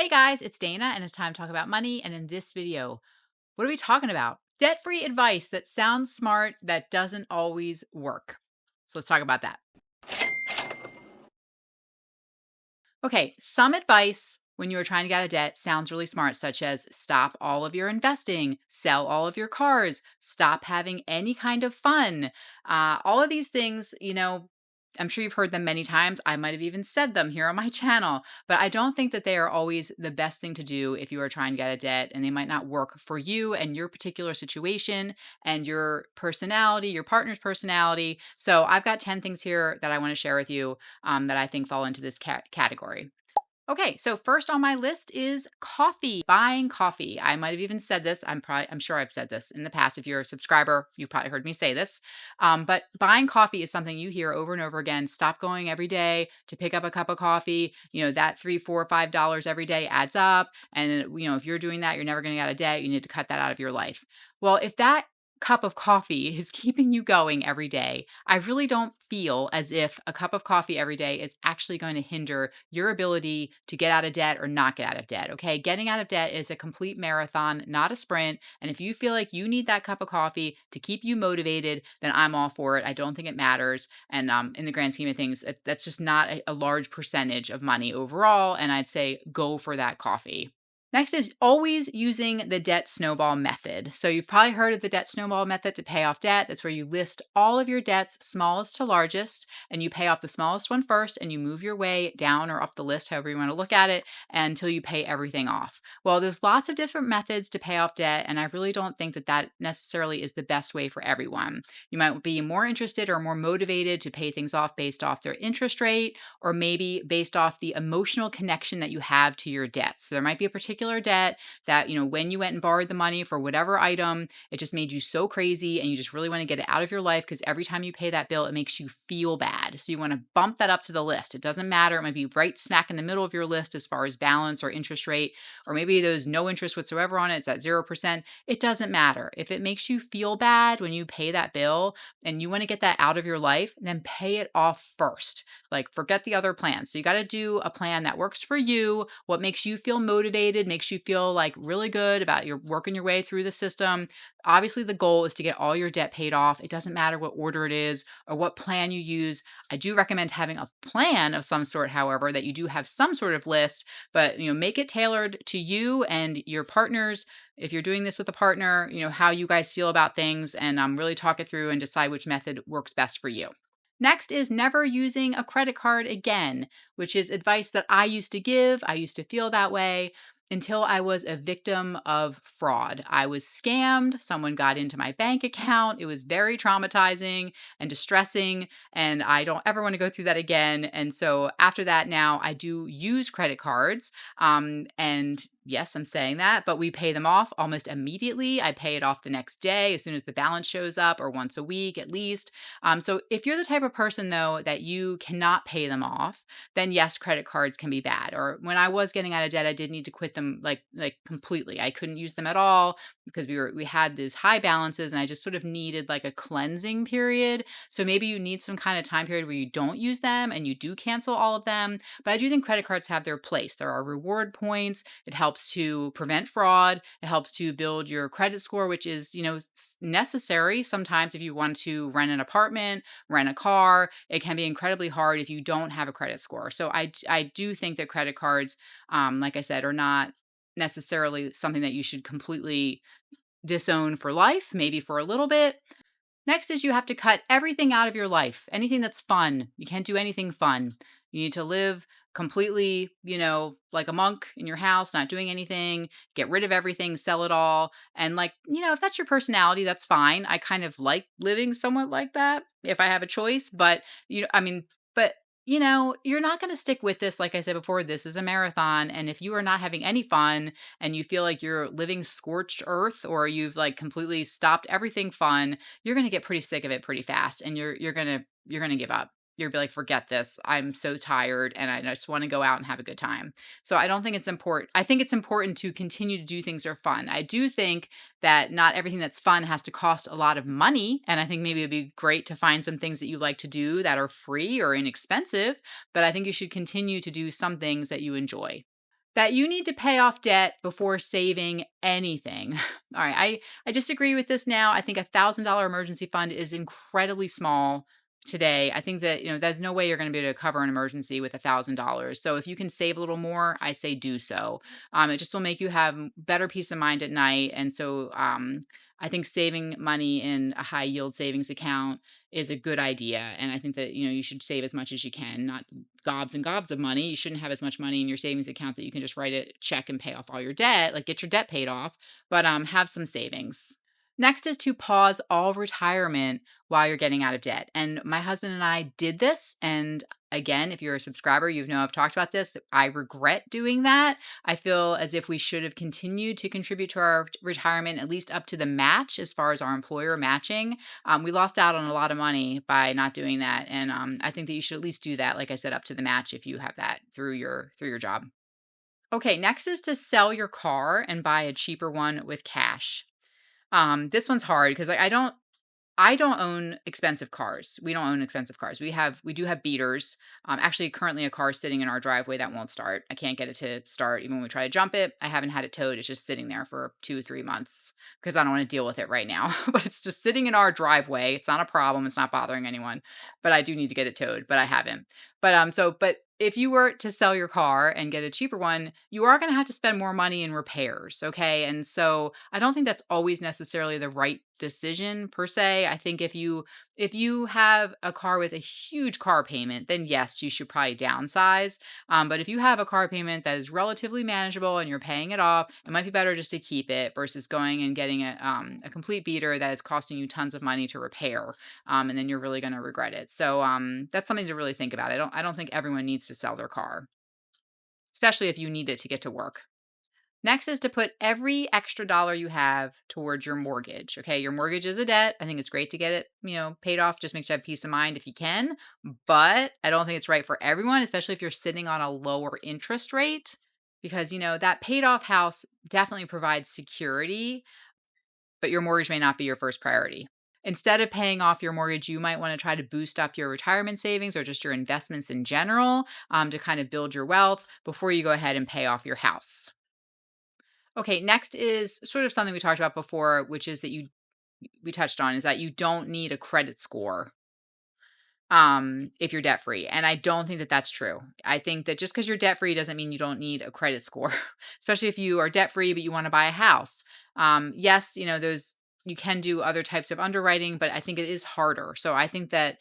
Hey guys, it's Dana, and it's time to talk about money. And in this video, what are we talking about? Debt free advice that sounds smart, that doesn't always work. So let's talk about that. Okay, some advice when you are trying to get out of debt sounds really smart, such as stop all of your investing, sell all of your cars, stop having any kind of fun. All of these things, I'm sure you've heard them many times. I might have even said them here on my channel, but I don't think that they are always the best thing to do if you are trying to get out of debt, and they might not work for you and your particular situation and your personality, your partner's personality. So I've got 10 things here that I want to share with you that I think fall into this category. Okay, so first on my list is coffee, buying coffee. I might have even said this. I'm sure I've said this in the past. If you're a subscriber, you've probably heard me say this. But buying coffee is something you hear over and over again. Stop going every day to pick up a cup of coffee. That $3, $4, $5 every day adds up. And if you're doing that, you're never going to get out of debt. You need to cut that out of your life. Well, if that cup of coffee is keeping you going every day, I really don't feel as if a cup of coffee every day is actually going to hinder your ability to get out of debt or not get out of debt. Okay. Getting out of debt is a complete marathon, not a sprint. And if you feel like you need that cup of coffee to keep you motivated, then I'm all for it. I don't think it matters. And in the grand scheme of things, that's just not a large percentage of money overall. And I'd say go for that coffee. Next is always using the debt snowball method. So you've probably heard of the debt snowball method to pay off debt. That's where you list all of your debts, smallest to largest, and you pay off the smallest one first, and you move your way down or up the list, however you want to look at it, until you pay everything off. Well, there's lots of different methods to pay off debt, and I really don't think that that necessarily is the best way for everyone. You might be more interested or more motivated to pay things off based off their interest rate, or maybe based off the emotional connection that you have to your debts. So there might be a particular debt that, when you went and borrowed the money for whatever item, it just made you so crazy and you just really want to get it out of your life because every time you pay that bill, it makes you feel bad. So you want to bump that up to the list. It doesn't matter. It might be right smack in the middle of your list as far as balance or interest rate, or maybe there's no interest whatsoever on it. It's at 0%. It doesn't matter. If it makes you feel bad when you pay that bill and you want to get that out of your life, then pay it off first. Like, forget the other plans. So you got to do a plan that works for you, what makes you feel motivated, makes you feel like really good about your working your way through the system. Obviously, the goal is to get all your debt paid off. It doesn't matter what order it is or what plan you use. I do recommend having a plan of some sort, however, that you do have some sort of list, but make it tailored to you and your partners. If you're doing this with a partner, how you guys feel about things, and really talk it through and decide which method works best for you. Next is never using a credit card again, which is advice that I used to give. I used to feel that way until I was a victim of fraud. I was scammed. Someone got into my bank account. It was very traumatizing and distressing, and I don't ever want to go through that again. And so after that, now I do use credit cards. And yes, I'm saying that, but we pay them off almost immediately. I pay it off the next day as soon as the balance shows up, or once a week at least. So if you're the type of person, though, that you cannot pay them off, then yes, credit cards can be bad. Or when I was getting out of debt, I did need to quit them like completely. I couldn't use them at all because we had these high balances, and I just sort of needed like a cleansing period. So maybe you need some kind of time period where you don't use them and you do cancel all of them. But I do think credit cards have their place. There are reward points. It helps to prevent fraud. It helps to build your credit score, which is, necessary sometimes if you want to rent an apartment, rent a car. It can be incredibly hard if you don't have a credit score. So I do think that credit cards, like I said, are not necessarily something that you should completely disown for life, maybe for a little bit. Next is you have to cut everything out of your life. Anything that's fun. You can't do anything fun. You need to live completely, like a monk in your house, not doing anything, get rid of everything, sell it all. And if that's your personality, that's fine. I kind of like living somewhat like that if I have a choice, but but you're not going to stick with this. Like I said before, this is a marathon. And if you are not having any fun and you feel like you're living scorched earth, or you've like completely stopped everything fun, you're going to get pretty sick of it pretty fast. And you're going to give up. You'll be like, forget this. I'm so tired and I just want to go out and have a good time. So I don't think it's important. I think it's important to continue to do things that are fun. I do think that not everything that's fun has to cost a lot of money. And I think maybe it'd be great to find some things that you like to do that are free or inexpensive. But I think you should continue to do some things that you enjoy. That you need to pay off debt before saving anything. All right, I disagree with this now. I think $1,000 emergency fund is incredibly small today. I think that, there's no way you're going to be able to cover an emergency with $1,000. So if you can save a little more, I say do so. It just will make you have better peace of mind at night. And so I think saving money in a high yield savings account is a good idea. And I think that, you should save as much as you can, not gobs and gobs of money. You shouldn't have as much money in your savings account that you can just write a check and pay off all your debt, like get your debt paid off, but have some savings. Next is to pause all retirement while you're getting out of debt. And my husband and I did this. And again, if you're a subscriber, I've talked about this. I regret doing that. I feel as if we should have continued to contribute to our retirement, at least up to the match as far as our employer matching. We lost out on a lot of money by not doing that. And I think that you should at least do that, like I said, up to the match if you have that through your job. Okay, next is to sell your car and buy a cheaper one with cash. This one's hard because I don't own expensive cars. We don't own expensive cars. We do have beaters. Actually, currently a car sitting in our driveway that won't start. I can't get it to start even when we try to jump it. I haven't had it towed. It's just sitting there for 2 3 months because I don't want to deal with it right now. But it's just sitting in our driveway. It's not a problem. It's not bothering anyone. But I do need to get it towed. But I haven't. But if you were to sell your car and get a cheaper one, you are going to have to spend more money in repairs. Okay, and so I don't think that's always necessarily the right decision per se. I think if you have a car with a huge car payment, then yes, you should probably downsize. But if you have a car payment that is relatively manageable and you're paying it off, it might be better just to keep it versus going and getting a complete beater that is costing you tons of money to repair, and then you're really going to regret it. So that's something to really think about. I don't think everyone needs to sell their car, especially if you need it to get to work. Next is to put every extra dollar you have towards your mortgage. Okay, your mortgage is a debt. I think it's great to get it, paid off. Just makes you have peace of mind if you can. But I don't think it's right for everyone, especially if you're sitting on a lower interest rate, because that paid off house definitely provides security, but your mortgage may not be your first priority. Instead of paying off your mortgage, you might want to try to boost up your retirement savings or just your investments in general, to kind of build your wealth before you go ahead and pay off your house. Okay, next is sort of something we talked about before, which is that we touched on is that you don't need a credit score if you're debt free. And I don't think that that's true. I think that just because you're debt free doesn't mean you don't need a credit score, especially if you are debt free but you want to buy a house. Yes, those you can do other types of underwriting, but I think it is harder. So I think that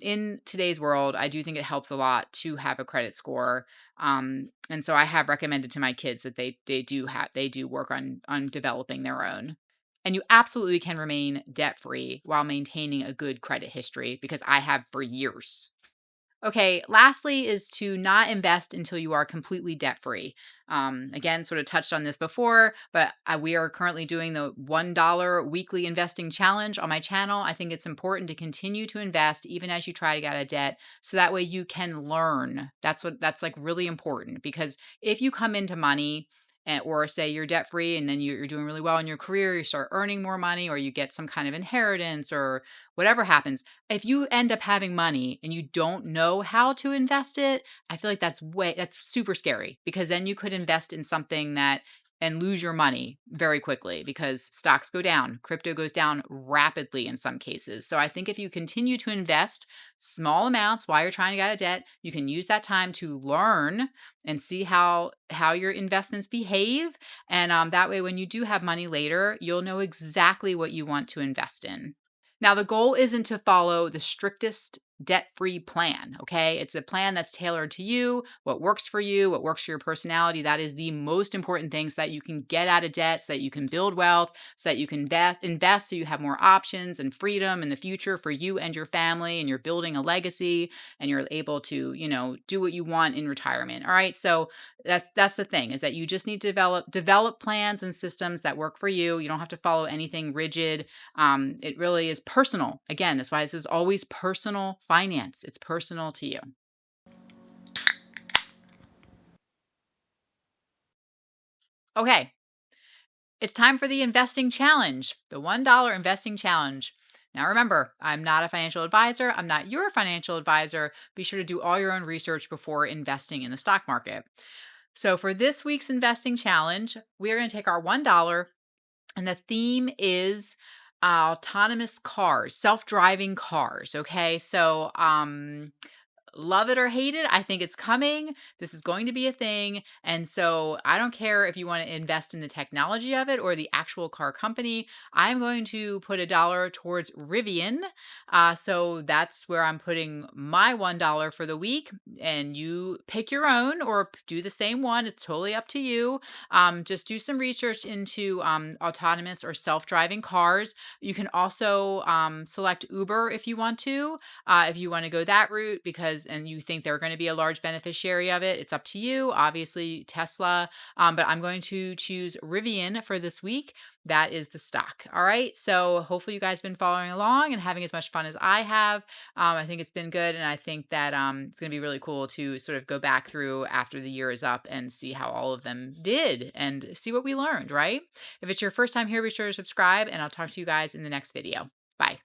in today's world, I do think it helps a lot to have a credit score. And so I have recommended to my kids that they do work on developing their own. And you absolutely can remain debt free while maintaining a good credit history because I have for years. Okay, lastly is to not invest until you are completely debt free. Again, sort of touched on this before, but we are currently doing the $1 weekly investing challenge on my channel. I think it's important to continue to invest even as you try to get out of debt, so that way you can learn. That's like really important because if you come into money, or say you're debt free and then you're doing really well in your career, you start earning more money, or you get some kind of inheritance or whatever happens. If you end up having money and you don't know how to invest it, I feel like that's super scary because then you could invest in something that and lose your money very quickly because stocks go down, crypto goes down rapidly in some cases. So I think if you continue to invest small amounts while you're trying to get out of debt, you can use that time to learn and see how your investments behave, and that way when you do have money later, you'll know exactly what you want to invest in. Now, the goal isn't to follow the strictest debt free plan, okay? It's a plan that's tailored to you, what works for you, what works for your personality. That is the most important thing so that you can get out of debt, so that you can build wealth, so that you can invest so you have more options and freedom in the future for you and your family, and you're building a legacy and you're able to, do what you want in retirement. All right. So that's the thing is that you just need to develop plans and systems that work for you. You don't have to follow anything rigid. It really is personal. Again, that's why this is always personal finance. It's personal to you. Okay, it's time for the investing challenge, the $1 investing challenge. Now, remember, I'm not a financial advisor. I'm not your financial advisor. Be sure to do all your own research before investing in the stock market. So for this week's investing challenge, we are going to take our $1 and the theme is autonomous cars, self-driving cars. Okay. Love it or hate it, I think it's coming. This is going to be a thing. And so I don't care if you want to invest in the technology of it or the actual car company. I'm going to put $1 towards Rivian. So that's where I'm putting my $1 for the week. And you pick your own or do the same one. It's totally up to you. Just do some research into autonomous or self driving cars. You can also select Uber if you want to go that route and you think they're going to be a large beneficiary of it. It's up to you. Obviously, Tesla, but I'm going to choose Rivian for this week. That is the stock. All right. So hopefully you guys have been following along and having as much fun as I have. I think it's been good. And I think that it's going to be really cool to sort of go back through after the year is up and see how all of them did and see what we learned, right? If it's your first time here, be sure to subscribe and I'll talk to you guys in the next video. Bye.